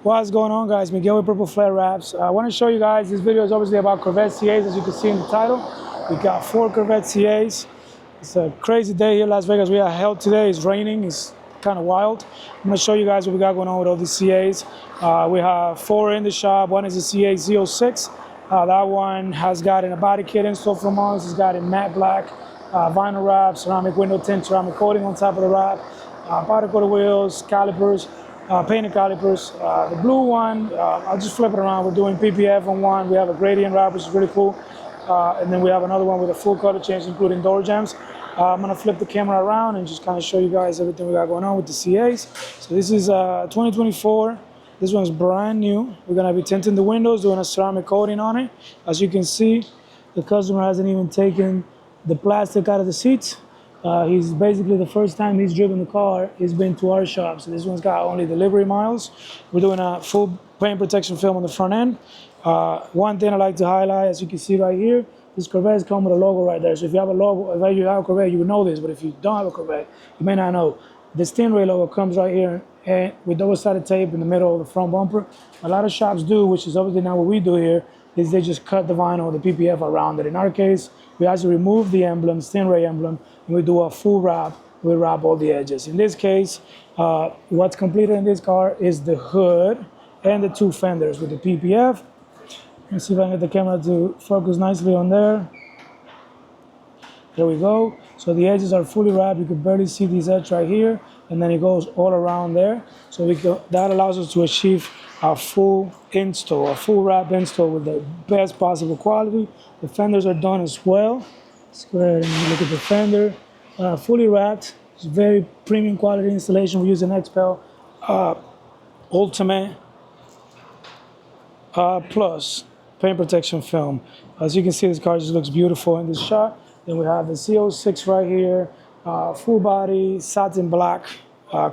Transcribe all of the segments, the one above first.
What's going on, guys? Miguel with Purple Flare Wraps. I want to show you guys, this video is obviously about Corvette C8s, as you can see in the title. We got 4 Corvette C8s. It's a crazy day here in Las Vegas. We are held today. It's raining. It's kind of wild. I'm going to show you guys what we got going on with all these C8s. We have 4 in the shop. One is a C8 Z06. That one has gotten a body kit installed from us. It's got a matte black vinyl wrap, ceramic window tint, ceramic coating on top of the wrap, powder coated wheels, calipers, painted calipers. The blue one, I'll just flip it around. We're doing PPF on one. We have a gradient wrap, which is really cool. And then we have another one with a full color change, including door jambs. I'm gonna flip the camera around and just kind of show you guys everything we got going on with the C8s. So this is 2024. This one's brand new. We're gonna be tinting the windows, doing a ceramic coating on it. As you can see, the customer hasn't even taken the plastic out of the seats. He's basically, the first time he's driven the car, he's been to our shop. So this one's got only delivery miles. We're doing a full paint protection film on the front end. One thing I like to highlight, as you can see right here, this Corvettes come with a logo right there. So if you have a logo, if you have a Corvette, you would know this. But if you don't have a Corvette, you may not know. The Stingray logo comes right here and with double-sided tape in the middle of the front bumper. A lot of shops do, which is obviously not what we do here, is they just cut the vinyl, the PPF around it. In our case, we actually remove the emblem, Stingray emblem, and we do a full wrap. We wrap all the edges. In this case, what's completed in this car is the hood and the 2 fenders with the PPF. Let's see if I can get the camera to focus nicely on there. There we go. So the edges are fully wrapped. You can barely see these edges right here, and then it goes all around there. So that allows us to achieve a full install, a full wrap install with the best possible quality. The fenders are done as well. Let's go ahead and look at the fender. Fully wrapped. It's very premium quality installation. We use an XPEL Ultimate Plus paint protection film. As you can see, this car just looks beautiful in this shot. Then we have the C06 right here, full body, satin black,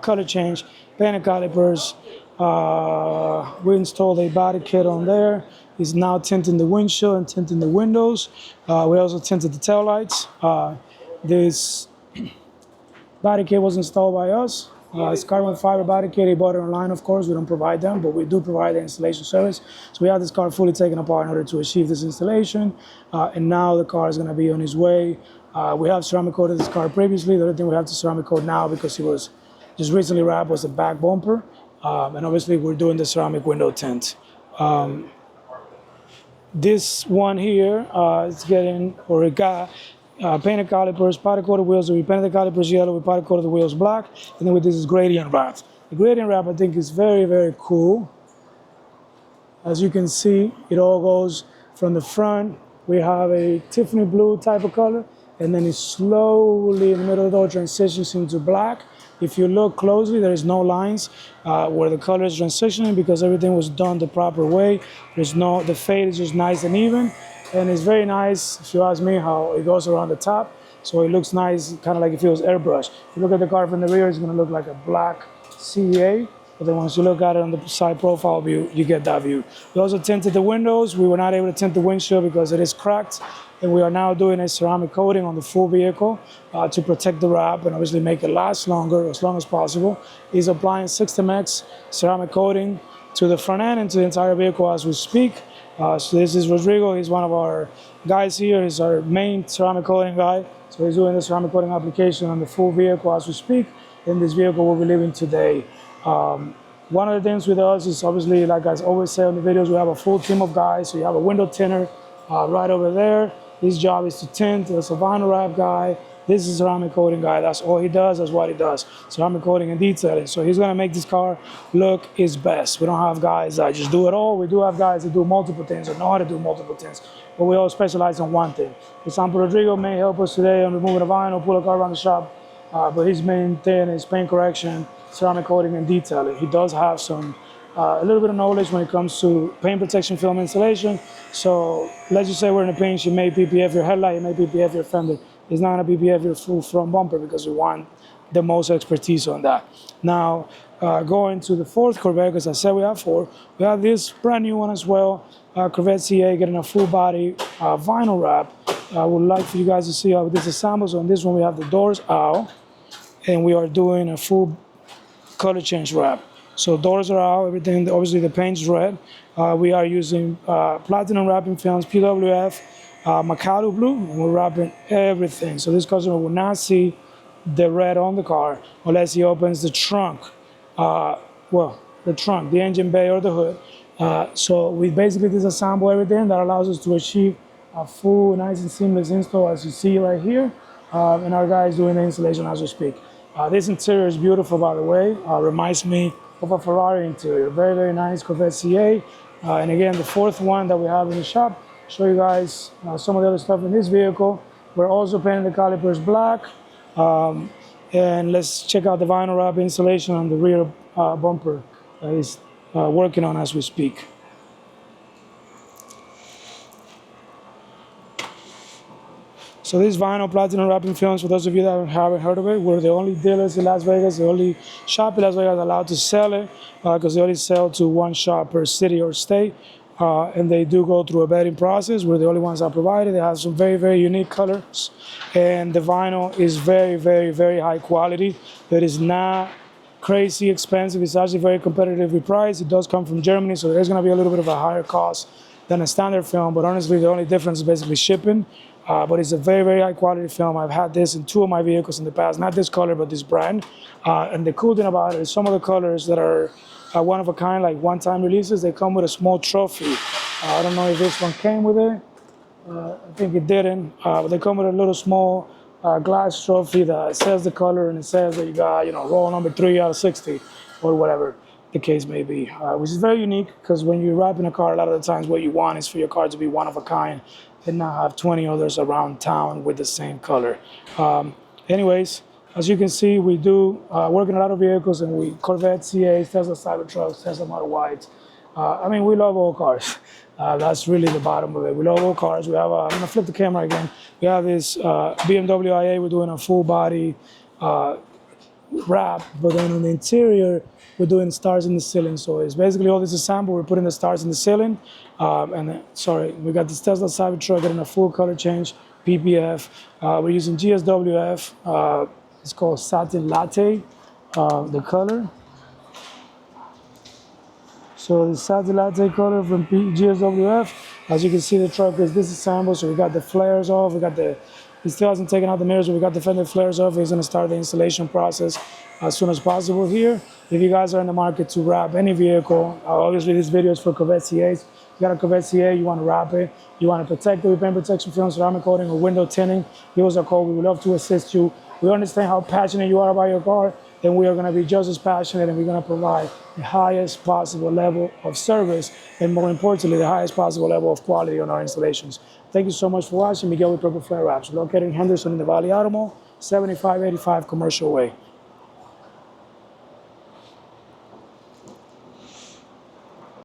color change, painted calipers. We installed a body kit on there. It's now tinting the windshield and tinting the windows. We also tinted the taillights. This body kit was installed by us. It's carbon fiber body kit. They bought it online, of course. We don't provide them, but we do provide the installation service. So we have this car fully taken apart in order to achieve this installation. And now the car is going to be on his way. We have ceramic coated this car previously. The other thing we have to ceramic coat now, because he was just recently wrapped, was the back bumper. And obviously we're doing the ceramic window tint. This one here is getting, or it got, painted calipers, powder coated wheels. So we painted the calipers yellow, we powder coated the wheels black, and then with this is gradient wrap. The gradient wrap, I think, is very, very cool. As you can see, it all goes from the front. We have a Tiffany blue type of color, and then it slowly in the middle of the door transitions into black. If you look closely, there is no lines where the color is transitioning, because everything was done the proper way. The fade is just nice and even. And it's very nice, if you ask me, how it goes around the top. So it looks nice, kind of like if it was airbrushed. If you look at the car from the rear, it's going to look like a black C8. But then once you look at it on the side profile view, you get that view. We also tinted the windows. We were not able to tint the windshield because it is cracked. And we are now doing a ceramic coating on the full vehicle to protect the wrap and obviously make it last longer, as long as possible. He's applying 6MX ceramic coating to the front end and to the entire vehicle as we speak. So this is Rodrigo. He's one of our guys here. He's our main ceramic coating guy. So he's doing the ceramic coating application on the full vehicle as we speak. And this vehicle will be leaving today. One of the things with us is obviously, like I always say on the videos, we have a full team of guys. So you have a window tinter right over there. His job is to tint. There's a vinyl wrap guy. This is a ceramic coating guy. That's all he does. That's what he does. Ceramic coating and detailing. So he's going to make this car look his best. We don't have guys that just do it all. We do have guys that do multiple things or know how to do multiple things. But we all specialize on one thing. For example, Rodrigo may help us today on removing the vinyl, pull a car around the shop. But his main thing is paint correction, ceramic coating, and detailing. He does have a little bit of knowledge when it comes to paint protection film installation. So let's just say we're in the paint, you may PPF your headlight, you may PPF your fender. It's not going to PPF your full front bumper because we want the most expertise on that. Now, going to the 4th Corvette, because I said we have 4, we have this brand new one as well, Corvette C8, getting a full body vinyl wrap. I would like for you guys to see how this assembles. On this one, we have the doors out, and we are doing a full color change wrap. So doors are out, everything, obviously the paint's red. We are using platinum wrapping films, PWF, Macado blue, and we're wrapping everything. So this customer will not see the red on the car unless he opens the trunk. The trunk, the engine bay or the hood. So we basically disassemble everything. That allows us to achieve a full, nice and seamless install, as you see right here. And our guy is doing the installation as we speak. This interior is beautiful, by the way. Reminds me of a Ferrari interior. Very, very nice Corvette C8. And again, the fourth one that we have in the shop. Show you guys some of the other stuff in this vehicle. We're also painting the calipers black. And let's check out the vinyl wrap installation on the rear bumper that is working on as we speak. So these vinyl platinum wrapping films, for those of you that haven't heard of it, we're the only dealers in Las Vegas, the only shop in Las Vegas allowed to sell it, because they only sell to one shop per city or state. And they do go through a vetting process. We're the only ones that provide it. They have some very, very unique colors. And the vinyl is very, very, very high quality. It is not crazy expensive. It's actually very competitively priced. It does come from Germany, so there's going to be a little bit of a higher cost than a standard film. But honestly, the only difference is basically shipping. But it's a very, very high quality film. I've had this in 2 of my vehicles in the past. Not this color, but this brand. And the cool thing about it is some of the colors that are one of a kind, like one-time releases, they come with a small trophy. I don't know if this one came with it. I think it didn't. But they come with a little small glass trophy that says the color, and it says that you got, roll number 3 out of 60 or whatever the case may be, which is very unique, because when you're wrapping a car, a lot of the times what you want is for your car to be one of a kind and not have 20 others around town with the same color. Anyways, as you can see, we do work in a lot of vehicles, and we Corvette C8s, Tesla Cybertrucks, Tesla Model Ys. I mean, we love all cars. That's really the bottom of it. We love all cars. We have I'm gonna flip the camera again. We have this BMW i8. We're doing a full body wrap, but then on the interior, we're doing stars in the ceiling. So it's basically all this assembled. We're putting the stars in the ceiling. We got this Tesla Cybertruck getting a full color change, PPF. We're using GSWF. It's called Satin Latte, the color. So the Satin Latte color from GSWF. As you can see, the truck is disassembled. So we got the flares off. He still hasn't taken out the mirrors, but we got the fender flares off. He's going to start the installation process as soon as possible here. If you guys are in the market to wrap any vehicle, obviously this video is for Corvette C8s. You got a Corvette C8, you want to wrap it, you want to protect it with paint protection film, ceramic coating, or window tinting, give us a call. We would love to assist you. We understand how passionate you are about your car, then we are going to be just as passionate, and we're going to provide the highest possible level of service, and more importantly, the highest possible level of quality on our installations. Thank you so much for watching. Miguel with Purple Flare Wraps, located in Henderson in the Valley Auto Mall, 7585 Commercial Way.